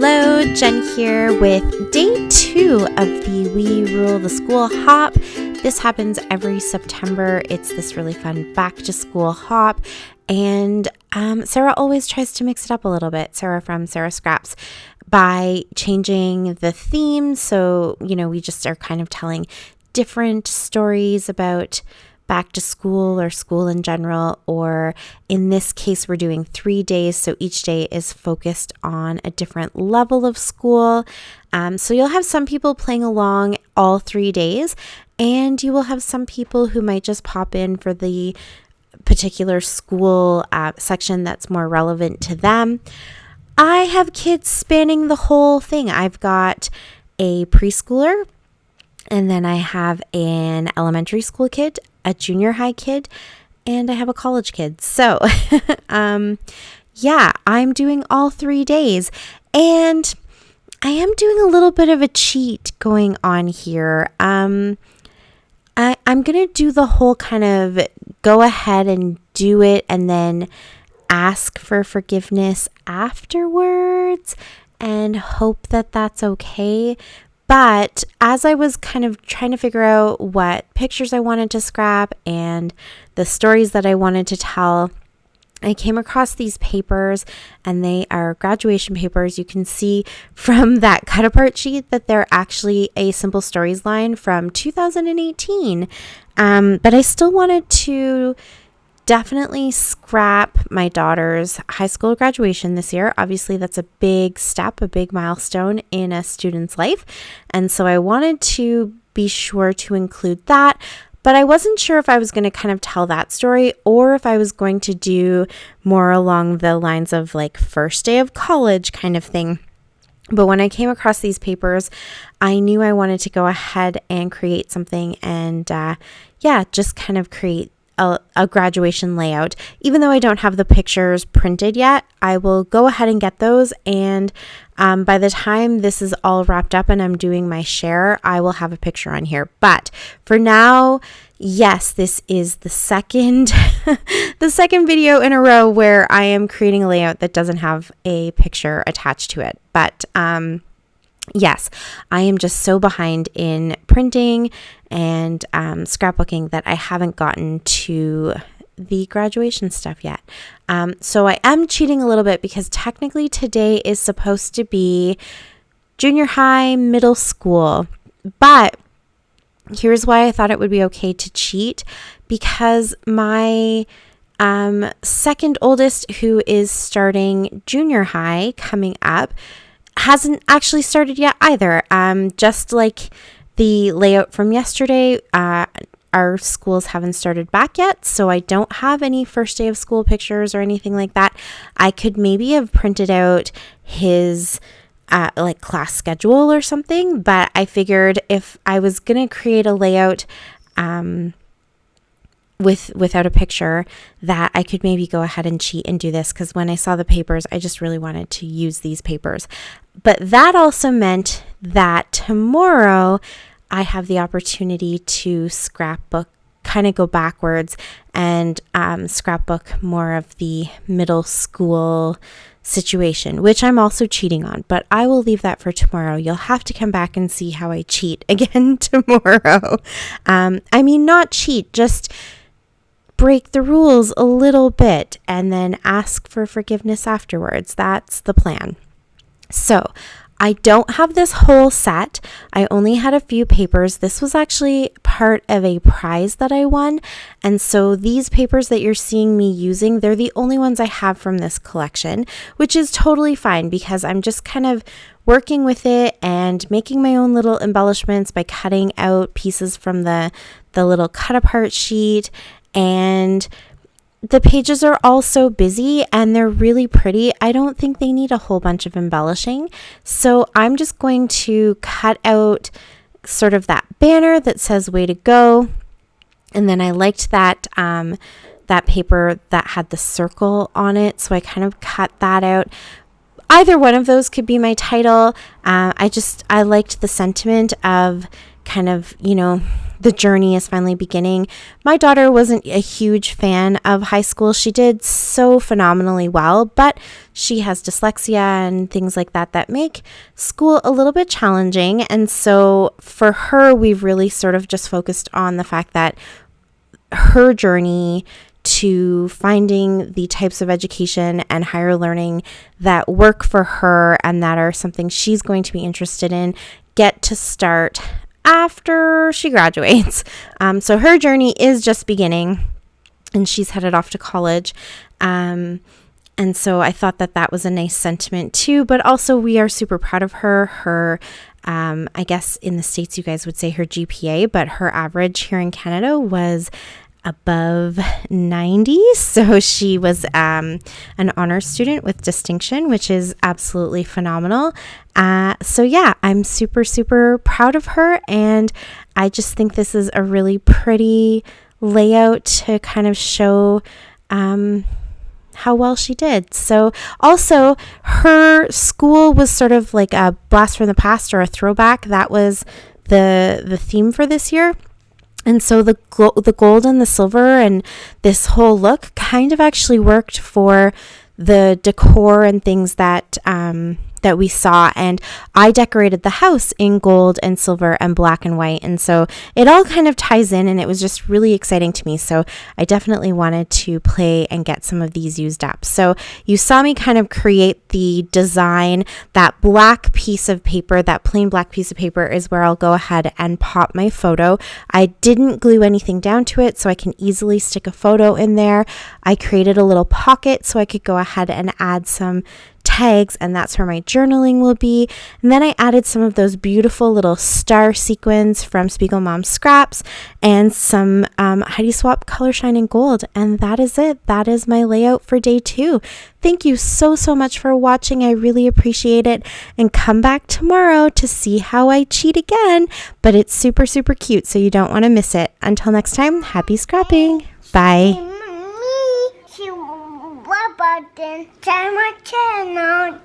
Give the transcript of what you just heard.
Hello, Jen here with day 2 of the We Rule the School hop. This happens every September. It's this really fun back to school hop. And Sarah always tries to mix it up a little bit, Sarah from Sarah Scraps, by changing the theme. So, we just are kind of telling different stories about back to school or school in general, or in this case, we're doing 3 days. So each day is focused on a different level of school. So you'll have some people playing along all 3 days, and you will have some people who might just pop in for the particular school section that's more relevant to them. I have kids spanning the whole thing. I've got a preschooler, and then I have an elementary school kid, a junior high kid, and I have a college kid. So, I'm doing all 3 days, and I am doing a little bit of a cheat going on here. I'm going to do the whole kind of go ahead and do it and then ask for forgiveness afterwards and hope that that's okay. But as I was kind of trying to figure out what pictures I wanted to scrap and the stories that I wanted to tell, I came across these papers, and they are graduation papers. You can see from that cut apart sheet that they're actually a Simple Stories line from 2018. But I still wanted to definitely scrap my daughter's high school graduation this year. Obviously, that's a big step, a big milestone in a student's life. And so I wanted to be sure to include that. But I wasn't sure if I was going to kind of tell that story or if I was going to do more along the lines of like first day of college kind of thing. But when I came across these papers, I knew I wanted to go ahead and create something and just kind of create a graduation layout. Even though I don't have the pictures printed yet, I will go ahead and get those, and by the time this is all wrapped up and I'm doing my share, I will have a picture on here. But for now, yes, this is the second the second video in a row where I am creating a layout that doesn't have a picture attached to it. But yes, I am just so behind in printing and scrapbooking that I haven't gotten to the graduation stuff yet. So I am cheating a little bit because technically today is supposed to be junior high, middle school. But here's why I thought it would be okay to cheat, because my second oldest, who is starting junior high coming up, hasn't actually started yet either. Just like the layout from yesterday, our schools haven't started back yet, so I don't have any first day of school pictures or anything like that. I could maybe have printed out his class schedule or something, but I figured if I was going to create a layout without a picture, that I could maybe go ahead and cheat and do this, because when I saw the papers, I just really wanted to use these papers. But that also meant that tomorrow I have the opportunity to scrapbook, kind of go backwards and scrapbook more of the middle school situation, which I'm also cheating on, but I will leave that for tomorrow. You'll have to come back and see how I cheat again tomorrow. Not cheat, just break the rules a little bit and then ask for forgiveness afterwards. That's the plan. So I don't have this whole set. I only had a few papers. This was actually part of a prize that I won. And so these papers that you're seeing me using, they're the only ones I have from this collection, which is totally fine because I'm just kind of working with it and making my own little embellishments by cutting out pieces from the little cut apart sheet. And the pages are all so busy and they're really pretty. I don't think they need a whole bunch of embellishing. So I'm just going to cut out sort of that banner that says "Way to Go." And then I liked that paper that had the circle on it. So I kind of cut that out. Either one of those could be my title. I liked the sentiment of kind of, the journey is finally beginning. My daughter wasn't a huge fan of high school. She did so phenomenally well, but she has dyslexia and things like that that make school a little bit challenging. And so for her, we've really sort of just focused on the fact that her journey to finding the types of education and higher learning that work for her and that are something she's going to be interested in get to start after she graduates. So her journey is just beginning, and she's headed off to college. And so I thought that that was a nice sentiment too, but also we are super proud of her. Her, I guess in the States, you guys would say her GPA, but her average here in Canada was above 90. So she was an honors student with distinction, which is absolutely phenomenal. So yeah, I'm super, super proud of her. And I just think this is a really pretty layout to kind of show how well she did. So also her school was sort of like a blast from the past or a throwback. That was the theme for this year. And so the gold and the silver and this whole look kind of actually worked for the decor and things that that we saw. And I decorated the house in gold and silver and black and white. And so it all kind of ties in, and it was just really exciting to me. So I definitely wanted to play and get some of these used up. So you saw me kind of create the design. That black piece of paper, that plain black piece of paper, is where I'll go ahead and pop my photo. I didn't glue anything down to it, so I can easily stick a photo in there. I created a little pocket so I could go ahead and add some tags, and that's where my journaling will be. And then I added some of those beautiful little star sequins from KaezMum scraps and some Heidi Swap Color Shine in Gold. And that is it. That is my layout for day 2. Thank you so much for watching. I really appreciate it. And come back tomorrow to see how I cheat again. But it's super, super cute, so you don't want to miss it. Until next time, happy scrapping. Bye. Button, turn my channel.